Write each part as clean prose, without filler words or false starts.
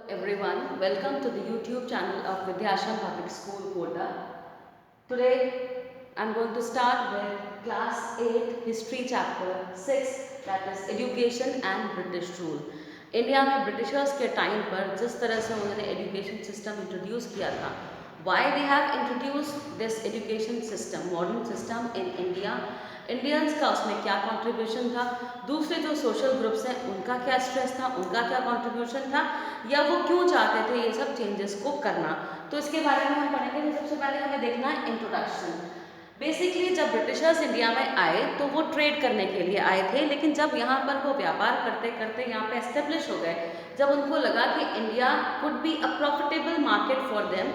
everyone, welcome to the YouTube channel of Vidyashram Public School, Kota. Today I'm going to start with class 8 history chapter 6, that is education and British rule. India में Britishers के time पर जिस तरह से उन्होंने education system introduce किया था, why they have introduced this education system, modern system in India, Indians का उसमें क्या कंट्रीब्यूशन था, दूसरे जो सोशल ग्रुप्स हैं उनका क्या स्ट्रेस था, उनका क्या कंट्रीब्यूशन था, या वो क्यों चाहते थे ये सब चेंजेस को करना। तो इसके बारे में हम पढ़ेंगे। तो सबसे पहले हमें देखना है इंट्रोडक्शन। बेसिकली जब ब्रिटिशर्स इंडिया में आए तो वो ट्रेड करने के लिए आए थे, लेकिन जब यहाँ पर वो व्यापार करते करते यहाँ पे एस्टेब्लिश हो गए, जब उनको लगा कि India could be a profitable market for them,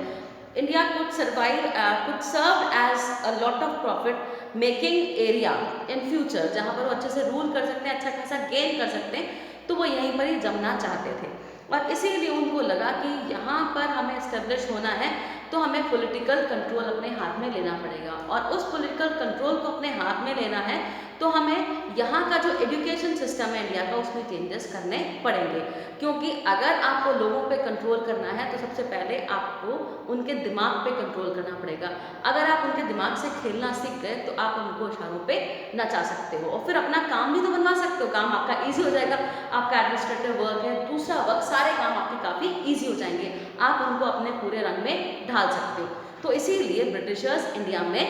India could survive, could serve as a lot of profit making area in future, जहाँ पर वो अच्छे से रूल कर सकते हैं, अच्छा खासा गेन कर सकते हैं, तो वो यहीं पर ही जमना चाहते थे। और इसीलिए उनको लगा कि यहाँ पर हमें एस्टेब्लिश होना है तो हमें पॉलिटिकल कंट्रोल अपने हाथ में लेना पड़ेगा, और उस पॉलिटिकल कंट्रोल को अपने हाथ में लेना है तो हमें यहाँ का जो एजुकेशन सिस्टम है इंडिया का, उसमें चेंजेस करने पड़ेंगे। क्योंकि अगर आपको लोगों पे कंट्रोल करना है तो सबसे पहले आपको उनके दिमाग पे कंट्रोल करना पड़ेगा। अगर आप उनके दिमाग से खेलना सीख गए तो आप उनको इशारों पे नचा सकते हो, और फिर अपना काम भी तो बनवा सकते हो, काम आपका ईजी हो जाएगा। आपका एडमिनिस्ट्रेटिव वर्क है, दूसरा वर्क, सारे काम आपके काफ़ी ईजी हो जाएंगे, आप उनको अपने पूरे रंग में ढाल सकते हो। तो इसीलिए ब्रिटिशर्स इंडिया में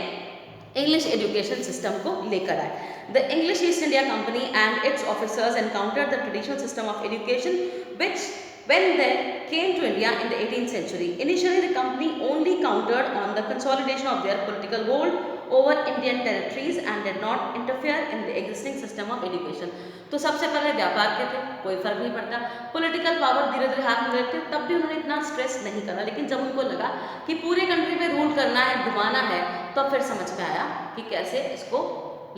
इंग्लिश एजुकेशन सिस्टम को लेकर आए। The English east India company and it's officers encountered the traditional system of education which when they came to India in the 18th century. Initially the company only counted on the consolidation of their political hold over Indian territories and did not interfere in the existing system of education. तो सबसे पहले व्यापार के थे, कोई फर्क नहीं पड़ता, पॉलिटिकल पावर धीरे धीरे हाथ में लेते, तब भी उन्होंने इतना स्ट्रेस नहीं करा। लेकिन जब उनको लगा कि पूरे कंट्री पे रूल करना है, घुमाना है, तो फिर समझ में आया कि कैसे इसको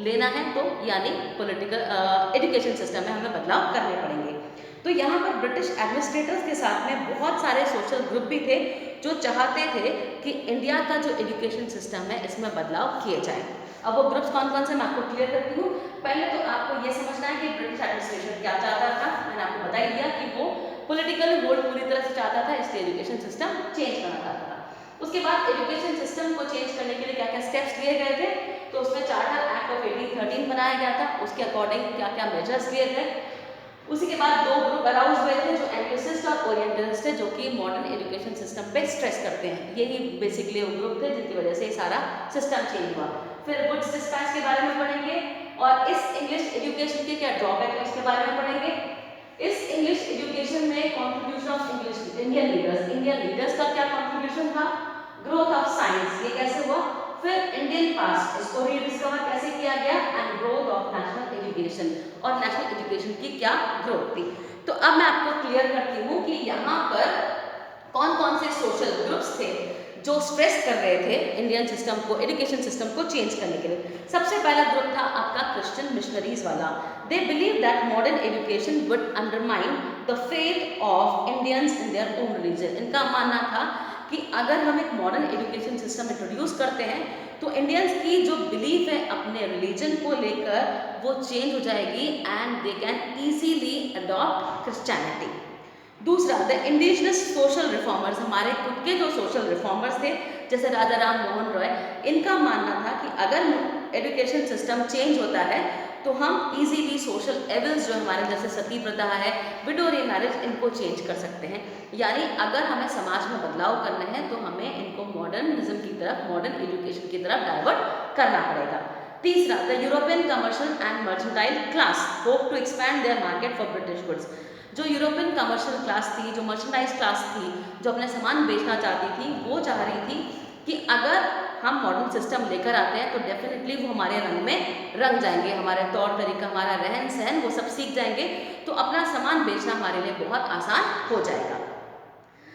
लेना है, तो यानी पॉलिटिकल एजुकेशन सिस्टम में हमें बदलाव करने पड़ेंगे। तो यहाँ पर ब्रिटिश एडमिनिस्ट्रेटर्स के साथ में बहुत सारे सोशल ग्रुप भी थे जो चाहते थे कि इंडिया का जो एजुकेशन सिस्टम है इसमें बदलाव किए जाए। अब वो ग्रुप्स कौन कौन से मैं आपको क्लियर करती हूँ। पहले तो आपको ये समझना है कि ब्रिटिश एडमिनिस्ट्रेशन क्या चाहता था। मैंने आपको बता ही दिया कि वो पॉलिटिकल होल्ड पूरी तरह से चाहता था, इसलिए एजुकेशन सिस्टम चेंज करना चाहता था। उसके बाद एजुकेशन सिस्टम को चेंज करने के लिए क्या क्या स्टेप्स लिए गए थे, तो उसमें चार्टर एक्ट ऑफ 1813 बनाया गया था, उसके अकॉर्डिंग क्या क्या मेजर्स लिए गए। उसी के बाद दो ग्रुप अराउज हुए थे, जो एंग्लिसिस्ट और ओरिएंटलिस्ट है, जो कि मॉडर्न एजुकेशन सिस्टम पे स्ट्रेस करते हैं। यही बेसिकली वो ग्रुप थे जिनकी वजह से सारा सिस्टम चेंज हुआ। फिर वुड्स डिस्पैच के बारे में पढ़ेंगे, और इस इंग्लिश एजुकेशन के क्या ड्रॉबैक है उसके बारे में पढ़ेंगे। इस इंग्लिश एजुकेशन में contribution of English Indian leaders का क्या कॉन्ट्रीब्यूशन था, ग्रोथ ऑफ साइंस, ये कैसे हुआ, फिर इंडियन पास्ट, इसको रीडिस्कवर कैसे किया गया, and growth of national education, और नेशनल एजुकेशन की क्या ग्रोथ थी। तो अब मैं आपको क्लियर करती हूँ कि यहाँ पर कौन कौन से सोशल ग्रुप्स थे जो स्ट्रेस कर रहे थे इंडियन सिस्टम को, एजुकेशन सिस्टम को चेंज करने के लिए। सबसे पहला ग्रुप था आपका क्रिश्चियन मिशनरीज वाला। They believe that modern education would undermine the faith of Indians in their own religion. इनका मानना था कि अगर हम एक मॉडर्न एजुकेशन सिस्टम इंट्रोड्यूस करते हैं तो इंडियंस की जो बिलीफ है अपने रिलीजन को लेकर वो चेंज हो जाएगी, and they can easily adopt Christianity. दूसरा, द इंडिजिनस सोशल रिफॉर्मर्स, हमारे खुद के जो सोशल रिफॉर्मर्स थे जैसे राजा राम मोहन रॉय, इनका मानना था कि अगर एजुकेशन सिस्टम चेंज होता है तो हम इजीली सोशल एविल्स जो हमारे जैसे सती प्रथा है, विडोरिया मैरिज, इनको चेंज कर सकते हैं। यानी अगर हमें समाज में बदलाव करना है तो हमें इनको मॉडर्निज्म की तरफ, मॉडर्न एजुकेशन की तरफ डाइवर्ट करना पड़ेगा। तीसरा, the European commercial and mercantile class hope to expand their market for British goods. जो यूरोपियन कमर्शियल क्लास थी, जो मर्चेंटाइज क्लास थी, जो अपने सामान बेचना चाहती थी, वो चाह रही थी कि अगर हम मॉडर्न सिस्टम लेकर आते हैं तो डेफिनेटली वो हमारे रंग में रंग जाएंगे, हमारे तौर तरीका, हमारा रहन सहन, वो सब सीख जाएंगे, तो अपना सामान बेचना हमारे लिए बहुत आसान हो जाएगा।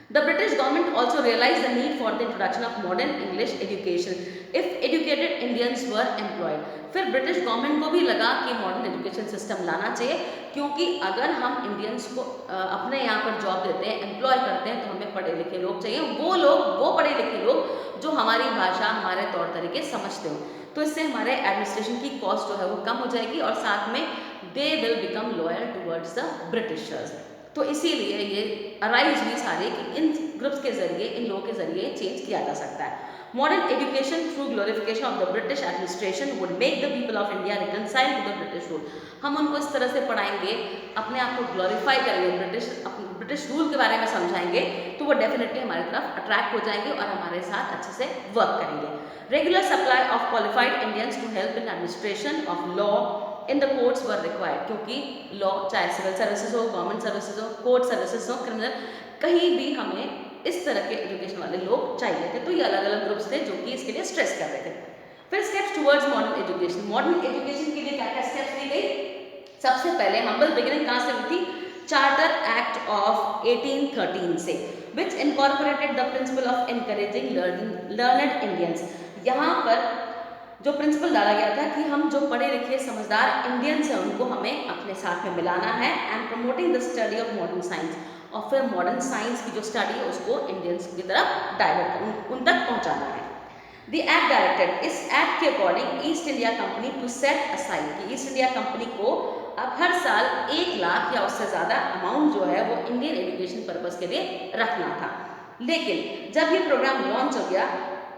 The British government also realized the need for the introduction of modern English education if educated Indians were employed. फिर ब्रिटिश गवर्नमेंट को भी लगा कि मॉडर्न एजुकेशन सिस्टम लाना चाहिए, क्योंकि अगर हम इंडियंस को अपने यहाँ पर जॉब देते हैं, एम्प्लॉय करते हैं, तो हमें पढ़े लिखे लोग चाहिए, वो पढ़े लिखे लोग जो हमारी भाषा, हमारे तौर तरीके समझते हो। तो इससे हमारे एडमिनिस्ट्रेशन की कॉस्ट जो है वो कम हो जाएगी, और साथ में they will become loyal towards the Britishers. तो इसीलिए ये अराइज हुई सारे कि इन ग्रुप्स के ज़रिए, इन लोगों के ज़रिए चेंज किया जा सकता है। Modern education through glorification of the British administration would make the people of India reconcile to the British rule. हम उनको इस तरह से पढ़ाएंगे, अपने आप को ग्लोरीफाई करेंगे, ब्रिटिश रूल के बारे में समझाएंगे, तो वो डेफिनेटली हमारी तरफ अट्रैक्ट हो जाएंगे और हमारे साथ अच्छे से वर्क करेंगे। Regular supply of qualified Indians to help in administration of law in the courts were required, क्योंकि लॉ चाहे सिविल सर्विसेज हो, गवर्नमेंट सर्विसेज हो, कोर्ट सर्विसेज हो, क्रिमिनल, कहीं भी हमें इस तरह के एजुकेशन वाले लोग चाहिए थे। तो ये अलग अलग ग्रुप्स थे जो कि इसके लिए स्ट्रेस कर रहे थे। फिर steps towards modern education. Modern education के लिए क्या क्या स्टेप्स ली गई? सबसे पहले हम्बल बिगिनिंग कहाँ से हुई थी? चार्टर एक्ट ऑफ 1813 से, which incorporated the principle of encouraging learned Indians. यहाँ पर जो प्रिंसिपल डाला गया था कि हम जो पढ़े लिखे समझदार इंडियंस हैं उनको हमें अपने साथ में मिलाना है, and promoting the study of modern science, और फिर मॉडर्न साइंस की जो स्टडी है उसको इंडियंस की तरफ डाइवर्ट उन तक पहुंचाना है। द एक्ट डायरेक्टेड, इस एक्ट के according East India Company to set aside, कि ईस्ट इंडिया कंपनी को अब हर साल 1 लाख या उससे ज़्यादा अमाउंट जो है वो इंडियन एजुकेशन पर्पज़ के लिए रखना था। लेकिन जब ये प्रोग्राम लॉन्च हो गया,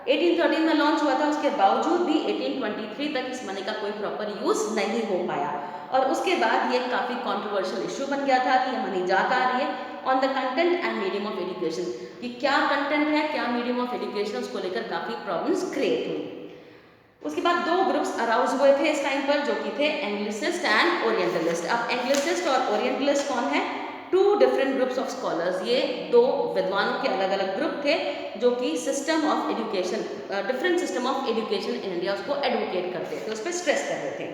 1813 में लॉन्च हुआ था, उसके बावजूद भी 1823 तक इस मनी का कोई प्रॉपर यूज़ नहीं हो पाया, और उसके बाद ये काफ़ी कॉन्ट्रोवर्शियल इशू बन गया था कि ये मनी जा कहाँ रही है। On the content and medium of education, कि क्या कंटेंट है, क्या मीडियम ऑफ एजुकेशन, उसको लेकर काफ़ी प्रॉब्लम्स क्रिएट हुई। उसके बाद 2 ग्रुप्स अराउज हुए थे इस टाइम पर, जो कि थे एंग्लिसिस्ट एंड ओरिएंटलिस्ट। अब एंग्लिसिस्ट और ओरिएंटलिस्ट कौन है? 2 डिफरेंट ग्रुप्स ऑफ स्कॉलर्स। ये 2 विद्वानों के अलग अलग ग्रुप थे जो कि system of education, different system of education in India, उसको एडवोकेट करते थे, उस पर स्ट्रेस कर रहे थे।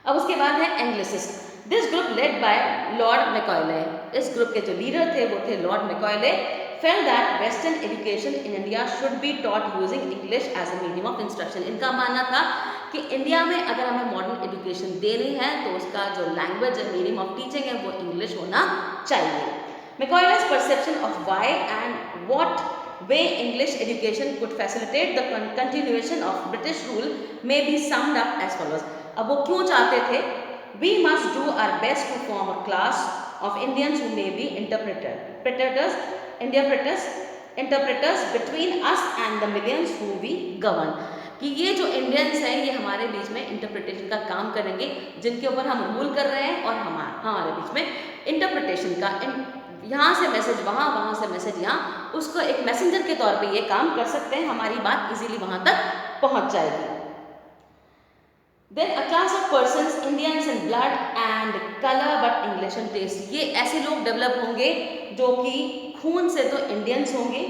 अब उसके बाद है Anglicist. This group led by Lord Macaulay. इस ग्रुप के जो लीडर थे वो थे Lord Macaulay. Felt that western education in India should be taught using English as a medium of instruction. इनका मानना था कि इंडिया में अगर हमें मॉडर्न एजुकेशन देनी है तो उसका जो लैंग्वेज है, मीडियम ऑफ टीचिंग है, वो इंग्लिश होना चाहिए। मैकॉले's perception of why and what way English education could facilitate the continuation of British rule may be summed up as follows. अब वो क्यों चाहते थे? We must do our best to form a class of Indians who may be interpreters between us and the millions who we govern. कि ये जो Indians हैं ये हमारे बीच में इंटरप्रिटेशन का काम करेंगे, जिनके ऊपर हम रूल कर रहे हैं, और हमारे बीच में इंटरप्रिटेशन का, यहाँ से मैसेज वहाँ, वहाँ से मैसेज यहाँ, उसको एक मैसेंजर के तौर पे ये काम कर सकते हैं, हमारी बात इजीली वहाँ तक पहुँच जाएगी। Then a class of persons, Indians in blood and color but English in taste. ये ऐसे लोग डेवलप होंगे जो कि खून से तो इंडियंस होंगे,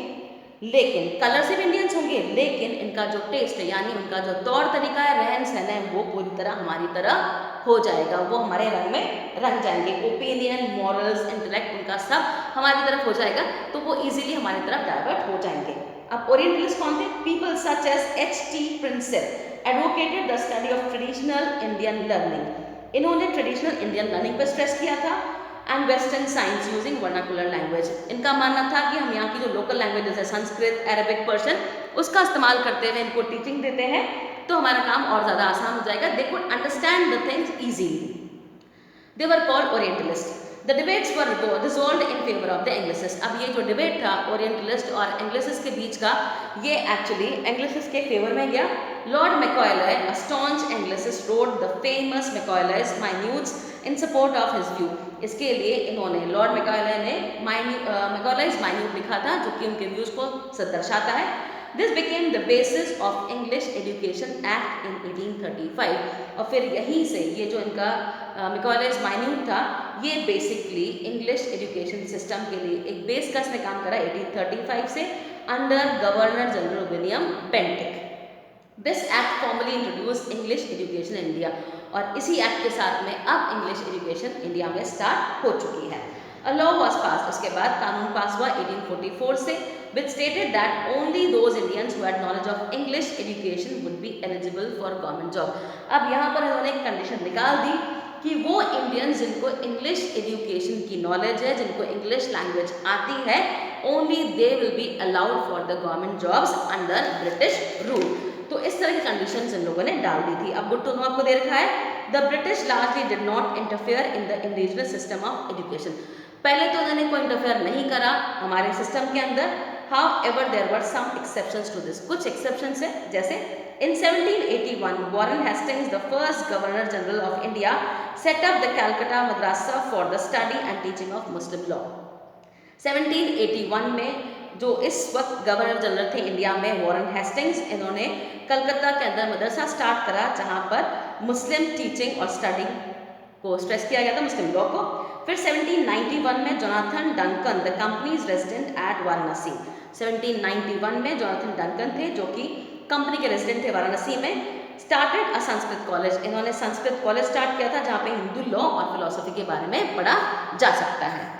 लेकिन कलर से भी इंडियंस होंगे, लेकिन इनका जो टेस्ट है, यानी उनका जो तौर तरीका है, रहन सहन है, वो पूरी तरह हमारी तरह हो जाएगा, वो हमारे रंग में रंग जाएंगे। ओपिनियन, मॉरल्स, इंटेलेक्ट, उनका सब हमारी तरफ हो जाएगा, तो वो इजीली हमारी तरफ डाइवर्ट हो जाएंगे। अब ओरिएंटलिस्ट कौन थे? People such as H.T. Prinsep advocated the study of traditional Indian learning. इन्होंने ट्रेडिशनल इंडियन लर्निंग पर स्ट्रेस किया था, and western science using vernacular language. इनका मानना था कि हम यहाँ की जो लोकल लैंग्वेजेस है, संस्कृत, अरबिक, पर्शियन, उसका इस्तेमाल करते हुए इनको टीचिंग देते हैं, तो हमारा काम और ज़्यादा आसान हो जाएगा। They could understand the things easily. They were called orientalist. The debates were resolved in favour of the Anglicist. अब ये जो डिबेट था ओरिएंटलिस्ट और एंग्लिसिस्ट के बीच का, ये एक्चुअली एंग्लिसिस्ट के फेवर में गया। Lord Macaulay, a staunch Anglicist, wrote the famous Macaulay's Minutes in support of his view. इसके लिए इन्होंने, लॉर्ड मैकॉले ने Macaulay's Minute लिखा था, जो कि उनके व्यूज़ को दर्शाता है। This became the basis of English Education Act in 1835। और फिर यहीं से ये जो इनका Macaulay's Minute था, ये बेसिकली इंग्लिश एजुकेशन सिस्टम के लिए एक बेस का इसने काम करा 1835 से, under governor general William Bentinck. This act formally introduce English education in India, और इसी एक्ट के साथ में अब इंग्लिश एजुकेशन इंडिया में स्टार्ट हो चुकी है। अ लॉ वाज पास, उसके बाद कानून पास हुआ 1844 से, which stated that only those Indians who had knowledge of English education would be eligible for government job। अब यहाँ पर इन्होंने एक कंडीशन निकाल दी कि वो इंडियंस जिनको इंग्लिश एजुकेशन की नॉलेज है, जिनको इंग्लिश लैंग्वेज आती है, only they will be allowed for the government jobs under British rule. तो इस तरह की कंडीशंस इन लोगों ने डाल दी थी। अब गुड टू नो आपको दे रखा है, the British largely did not interfere in the indigenous system of education. पहले तो उन्होंने कोई इंटरफेयर नहीं करा हमारे सिस्टम के अंदर। However, there were some exceptions to this. कुछ exceptions है, जैसे in 1781 Warren Hastings, the first Governor General of India, set up the Calcutta Madrasa for the study and teaching of Muslim law. 1781 में जो इस वक्त governor general थे India में Warren Hastings, इन्होंने कलकत्ता के अंदर मदरसा स्टार्ट करा जहाँ पर मुस्लिम टीचिंग और स्टडी को स्ट्रेस किया गया था, मुस्लिम लॉ को। फिर 1791 में Jonathan Duncan the company's resident at Varanasi, 1791 में जोनाथन डंकन थे जो कि कंपनी के रेजिडेंट थे वाराणसी में, स्टार्टेड अ संस्कृत कॉलेज, इन्होंने संस्कृत कॉलेज स्टार्ट किया था जहाँ पे हिंदू लॉ और फिलोसफी के बारे में पढ़ा जा सकता है।